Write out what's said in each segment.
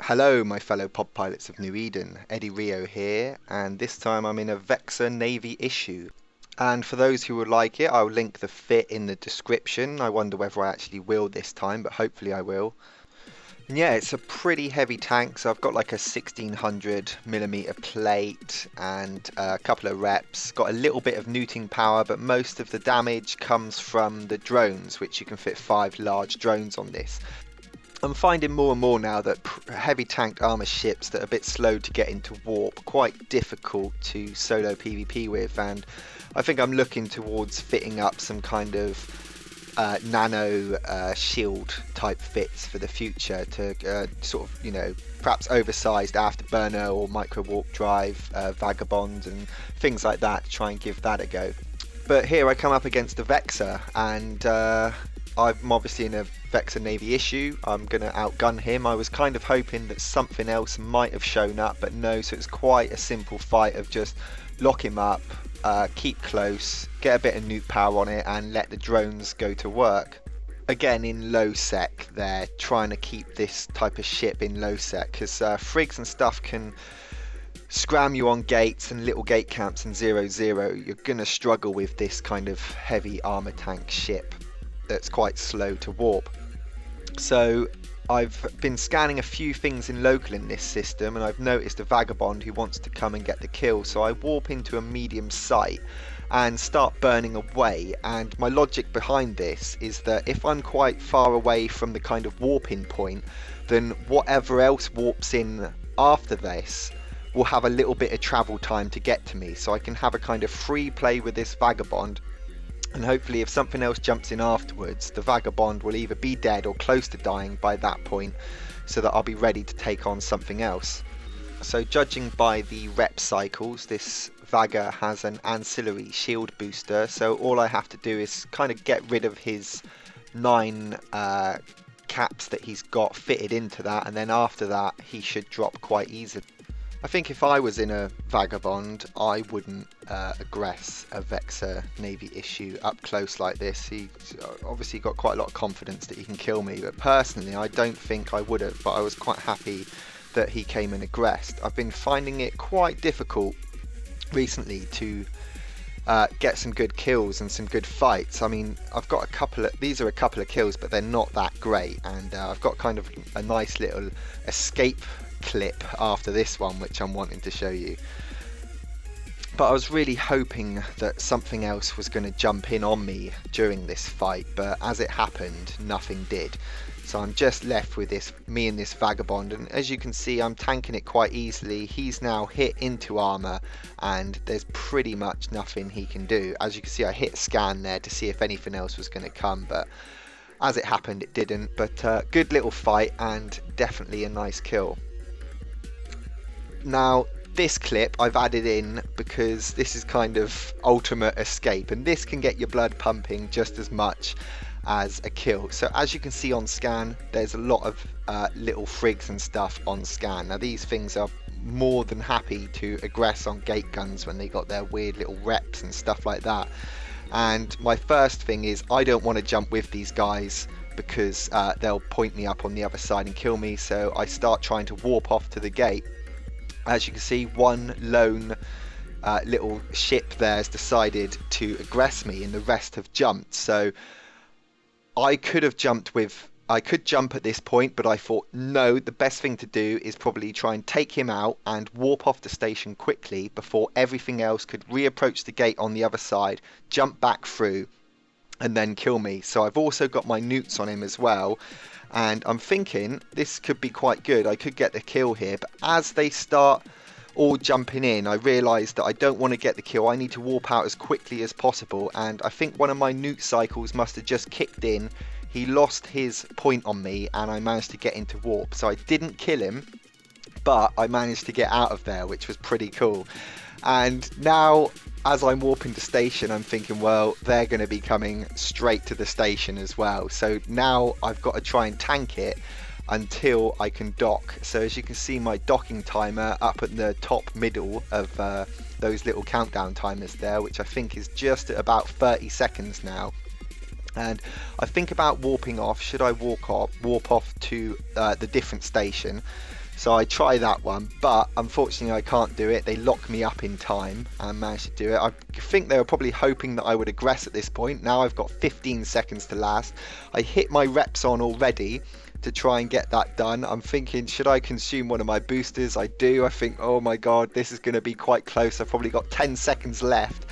Hello, my fellow pod pilots of New Eden. Eddie Rio here, and this time I'm in a Vexor Navy issue. And for those who would like it, I'll link the fit in the description. I wonder whether I actually will this time, but hopefully I will. And yeah, it's a pretty heavy tank, so I've got like a 1600mm plate and a couple of reps. Got a little bit of neuting power, but most of the damage comes from the drones, which you can fit 5 large drones on this. I'm finding more and more now that heavy tanked armor ships that are a bit slow to get into warp, quite difficult to solo PvP with, and I think I'm looking towards fitting up some kind of nano shield type fits for the future to sort of, perhaps oversized afterburner or micro warp drive, vagabond and things like that to try and give that a go. But here I come up against the Vexor, and I'm obviously in a Vexor Navy issue. I'm going to outgun him. I was kind of hoping that something else might have shown up, but no, so it's quite a simple fight of just lock him up, keep close, get a bit of nuke power on it, and let the drones go to work. Again, in low sec, they're trying to keep this type of ship in low sec, because frigs and stuff can scram you on gates and little gate camps in 0-0. You're going to struggle with this kind of heavy armor tank ship that's quite slow to warp. So I've been scanning a few things in local in this system, and I've noticed a vagabond who wants to come and get the kill, so I warp into a medium site and start burning away. And my logic behind this is that if I'm quite far away from the kind of warping point, then whatever else warps in after this will have a little bit of travel time to get to me, so I can have a kind of free play with this vagabond. And hopefully if something else jumps in afterwards, the vagabond will either be dead or close to dying by that point, so that I'll be ready to take on something else. So judging by the rep cycles, this Vaga has an ancillary shield booster, so all I have to do is kind of get rid of his 9 caps that he's got fitted into that, and then after that he should drop quite easily. I think if I was in a vagabond, I wouldn't aggress a Vexor Navy issue up close like this. He's obviously got quite a lot of confidence that he can kill me, but personally I don't think I would have, but I was quite happy that he came and aggressed. I've been finding it quite difficult recently to get some good kills and some good fights. I mean, I've got these are a couple of kills, but they're not that great, and I've got kind of a nice little escape clip after this one which I'm wanting to show you. But I was really hoping that something else was going to jump in on me during this fight, but as it happened, nothing did. So I'm just left with me and this vagabond, and as you can see I'm tanking it quite easily. He's now hit into armor and there's pretty much nothing he can do. As you can see, I hit scan there to see if anything else was going to come, but as it happened it didn't. But good little fight and definitely a nice kill. Now this clip I've added in because this is kind of ultimate escape, and this can get your blood pumping just as much as a kill. So as you can see on scan, there's a lot of little frigs and stuff on scan. Now these things are more than happy to aggress on gate guns when they got their weird little reps and stuff like that. And my first thing is I don't want to jump with these guys because they'll point me up on the other side and kill me, so I start trying to warp off to the gate. As you can see, one lone little ship there has decided to aggress me and the rest have jumped. So I could jump at this point, but I thought no, the best thing to do is probably try and take him out and warp off the station quickly before everything else could reapproach the gate on the other side, jump back through and then kill me. So I've also got my newts on him as well, and I'm thinking this could be quite good. I could get the kill here, but as they start all jumping in, I realised that I don't want to get the kill. I need to warp out as quickly as possible, and I think one of my newt cycles must have just kicked in. He lost his point on me and I managed to get into warp, so I didn't kill him, but I managed to get out of there, which was pretty cool. And now as I'm warping to station, I'm thinking, well, they're going to be coming straight to the station as well, so now I've got to try and tank it until I can dock. So as you can see, my docking timer up at the top middle of those little countdown timers there, which I think is just at about 30 seconds now. And I think about warping off. Should I warp off to the different station? So I try that one, but unfortunately I can't do it. They lock me up in time and managed to do it. I think they were probably hoping that I would aggress at this point. Now I've got 15 seconds to last. I hit my reps on already to try and get that done. I'm thinking, should I consume one of my boosters? I do. I think, oh my god, this is going to be quite close. I've probably got 10 seconds left.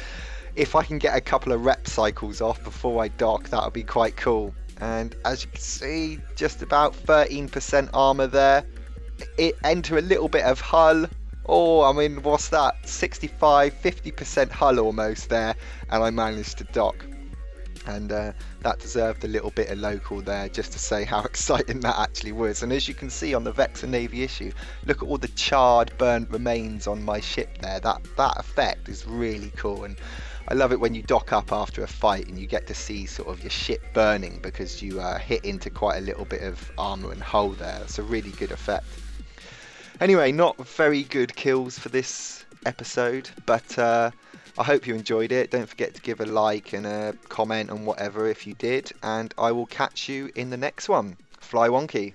If I can get a couple of rep cycles off before I dock, that would be quite cool. And as you can see, just about 13% armor there. It enter a little bit of hull. Oh, I mean, what's that? 65-50% hull almost there, and I managed to dock. And that deserved a little bit of local there, just to say how exciting that actually was. And as you can see on the Vexor Navy issue, look at all the charred, burnt remains on my ship there. That effect is really cool, and I love it when you dock up after a fight and you get to see sort of your ship burning because you hit into quite a little bit of armor and hull there. It's a really good effect. Anyway, not very good kills for this episode, but I hope you enjoyed it. Don't forget to give a like and a comment and whatever if you did, and I will catch you in the next one. Fly wonky.